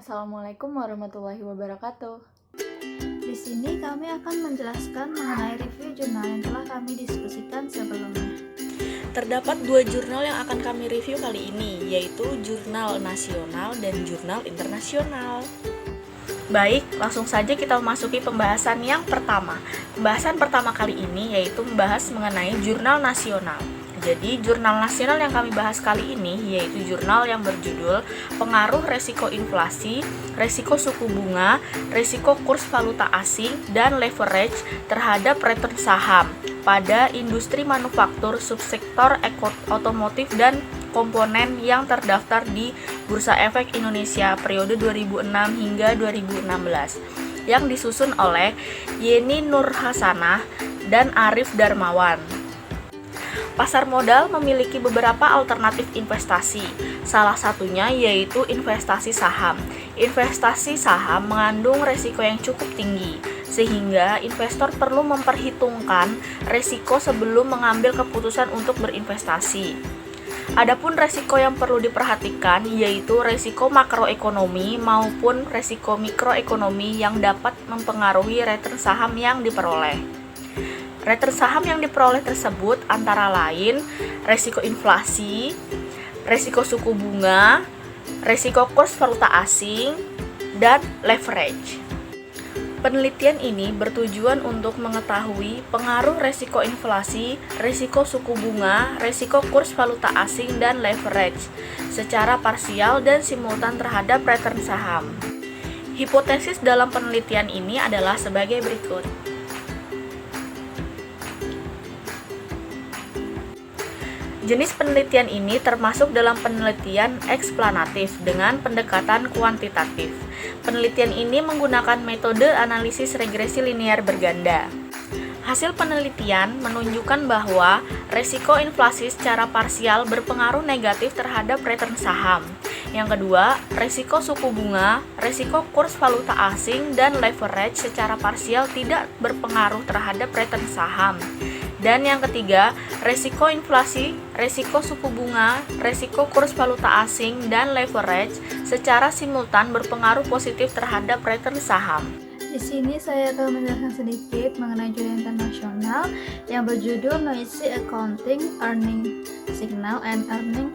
Assalamualaikum warahmatullahi wabarakatuh. Di sini kami akan menjelaskan mengenai review jurnal yang telah kami diskusikan sebelumnya. Terdapat dua jurnal yang akan kami review kali ini, yaitu jurnal nasional dan jurnal internasional. Baik, langsung saja kita memasuki pembahasan yang pertama. Pembahasan pertama kali ini yaitu membahas mengenai jurnal nasional. Jadi, jurnal nasional yang kami bahas kali ini yaitu jurnal yang berjudul Pengaruh Resiko Inflasi, Resiko Suku Bunga, Resiko Kurs Valuta Asing, dan Leverage terhadap return saham pada industri manufaktur subsektor otomotif dan komponen yang terdaftar di Bursa Efek Indonesia periode 2006 hingga 2016 yang disusun oleh Yeni Nurhasanah dan Arif Darmawan. Pasar modal memiliki beberapa alternatif investasi, salah satunya yaitu investasi saham. Investasi saham mengandung resiko yang cukup tinggi, sehingga investor perlu memperhitungkan resiko sebelum mengambil keputusan untuk berinvestasi. Adapun resiko yang perlu diperhatikan yaitu resiko makroekonomi maupun resiko mikroekonomi yang dapat mempengaruhi return saham yang diperoleh. Return saham yang diperoleh tersebut antara lain resiko inflasi, resiko suku bunga, resiko kurs valuta asing, dan leverage. Penelitian ini bertujuan untuk mengetahui pengaruh resiko inflasi, resiko suku bunga, resiko kurs valuta asing, dan leverage secara parsial dan simultan terhadap return saham. Hipotesis dalam penelitian ini adalah sebagai berikut. Jenis penelitian ini termasuk dalam penelitian eksplanatif dengan pendekatan kuantitatif. Penelitian ini menggunakan metode analisis regresi linear berganda. Hasil penelitian menunjukkan bahwa resiko inflasi secara parsial berpengaruh negatif terhadap return saham. Yang kedua, resiko suku bunga, resiko kurs valuta asing, dan leverage secara parsial tidak berpengaruh terhadap return saham. Dan yang ketiga, resiko inflasi, resiko suku bunga, resiko kurs valuta asing, dan leverage secara simultan berpengaruh positif terhadap return saham. Di sini saya akan menjelaskan sedikit mengenai jurnal internasional yang berjudul Noisy Accounting, Earning Signal and Earning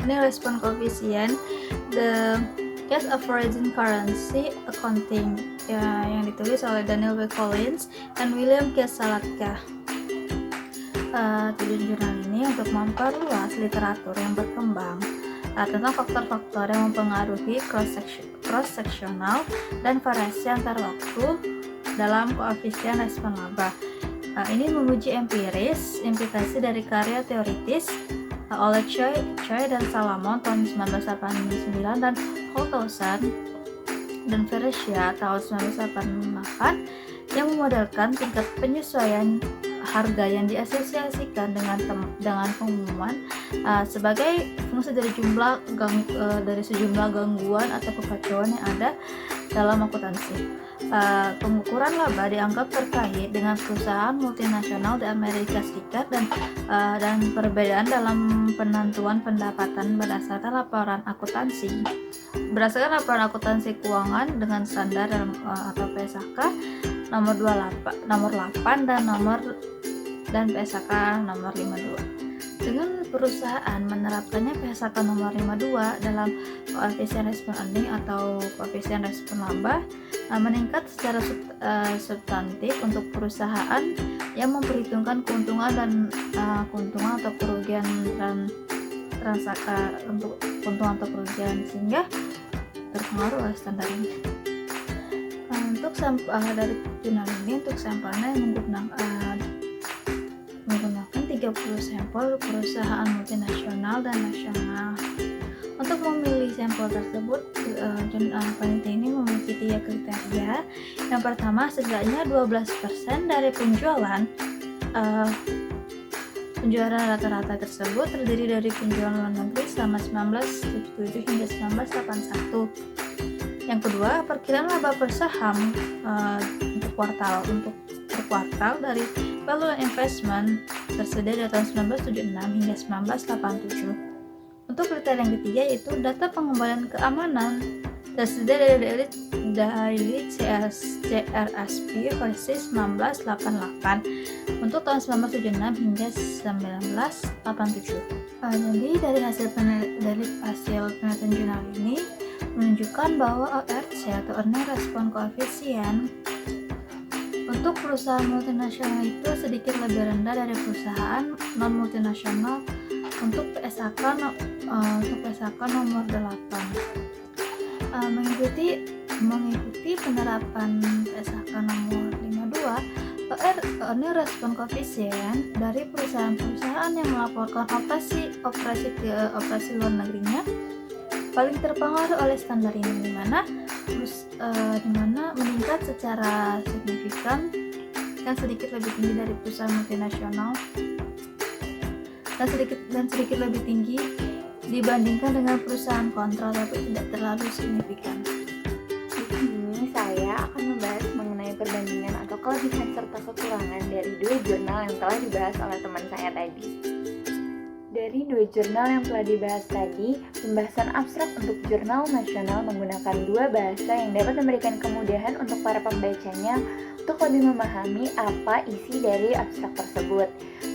Response Coefficient, The Case of Foreign Currency Accounting, yang ditulis oleh Daniel W. Collins dan William K. Salatka. Tujuan jurnal ini untuk memperluas literatur yang berkembang tentang faktor-faktor yang mempengaruhi cross-sectional dan variasi antar waktu dalam koefisien respon laba. Ini menguji empiris implikasi dari karya teoritis oleh Choi dan Salomon tahun 1989 dan Holthausen dan Vereshia tahun 1988 yang memodelkan tingkat penyesuaian harga yang diasosiasikan dengan pengumuman sebagai fungsi dari sejumlah gangguan atau kekacauan yang ada dalam akuntansi. Pengukuran laba dianggap terkait dengan perusahaan multinasional di Amerika Serikat dan perbedaan dalam penentuan pendapatan berdasarkan laporan akuntansi keuangan dengan standar atau PSAK nomor 8 dan PSAK nomor 52. Dengan perusahaan menerapkannya PSAK nomor 52 dalam koefisien respon earning atau koefisien respon laba meningkat secara substantif untuk perusahaan yang memperhitungkan keuntungan atau kerugian untuk keuntungan atau kerugian sehingga terpengaruh oleh standar ini. Untuk dari jurnal ini untuk sampelnya menggunakan 30 sampel perusahaan multinasional dan nasional. Untuk memilih sampel tersebut, penelitian ini memiliki 3 kriteria. Yang pertama, setidaknya 12% dari penjualan rata-rata tersebut terdiri dari penjualan luar negeri selama 1977 hingga 1981. Yang kedua, perkiraan laba per saham untuk per kuartal dari value investment tersedia dari tahun 1976 hingga 1987. Untuk kriteria yang ketiga yaitu data pengembalian keamanan tersedia dari CRSP versi 1988 untuk tahun 1976 hingga 1987. Jadi dari hasil penelitian jurnal ini menunjukkan bahwa ORC atau Earning Response Coefficient untuk perusahaan multinasional itu sedikit lebih rendah dari perusahaan non multinasional untuk PSAK nomor 8. Mengikuti penerapan PSAK nomor 52, Earning Response Coefficient dari perusahaan-perusahaan yang melaporkan operasi luar negerinya paling terpengaruh oleh standar ini, di mana meningkat secara signifikan dan sedikit lebih tinggi dari perusahaan multinasional dan sedikit lebih tinggi dibandingkan dengan perusahaan kontrol, tapi tidak terlalu signifikan. Di sini saya akan membahas mengenai perbandingan atau kelebihan serta kekurangan dari dua jurnal yang telah dibahas oleh teman saya tadi. Dari dua jurnal yang telah dibahas tadi, pembahasan abstrak untuk jurnal nasional menggunakan dua bahasa yang dapat memberikan kemudahan untuk para pembacanya untuk lebih memahami apa isi dari abstrak tersebut.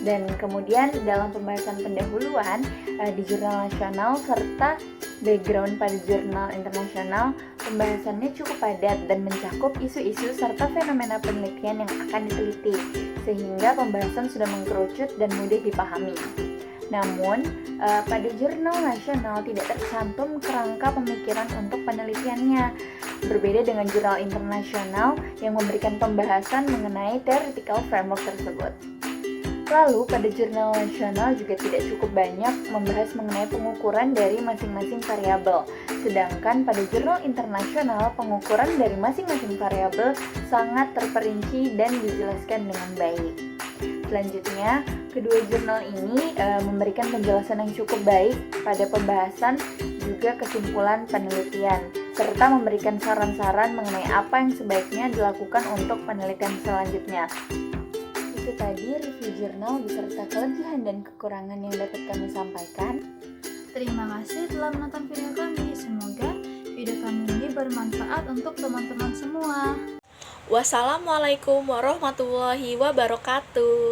Dan kemudian dalam pembahasan pendahuluan di jurnal nasional serta background pada jurnal internasional, pembahasannya cukup padat dan mencakup isu-isu serta fenomena penelitian yang akan diteliti, sehingga pembahasan sudah mengkerucut dan mudah dipahami. Namun, pada jurnal nasional tidak tercantum kerangka pemikiran untuk penelitiannya, berbeda dengan jurnal internasional yang memberikan pembahasan mengenai theoretical framework tersebut. Lalu, pada jurnal nasional juga tidak cukup banyak membahas mengenai pengukuran dari masing-masing variabel, sedangkan pada jurnal internasional pengukuran dari masing-masing variabel sangat terperinci dan dijelaskan dengan baik. Selanjutnya, kedua jurnal ini memberikan penjelasan yang cukup baik pada pembahasan juga kesimpulan penelitian, serta memberikan saran-saran mengenai apa yang sebaiknya dilakukan untuk penelitian selanjutnya. Itu tadi review jurnal beserta kelebihan dan kekurangan yang dapat kami sampaikan. Terima kasih telah menonton video kami. Semoga video kami ini bermanfaat untuk teman-teman semua. Wassalamualaikum warahmatullahi wabarakatuh.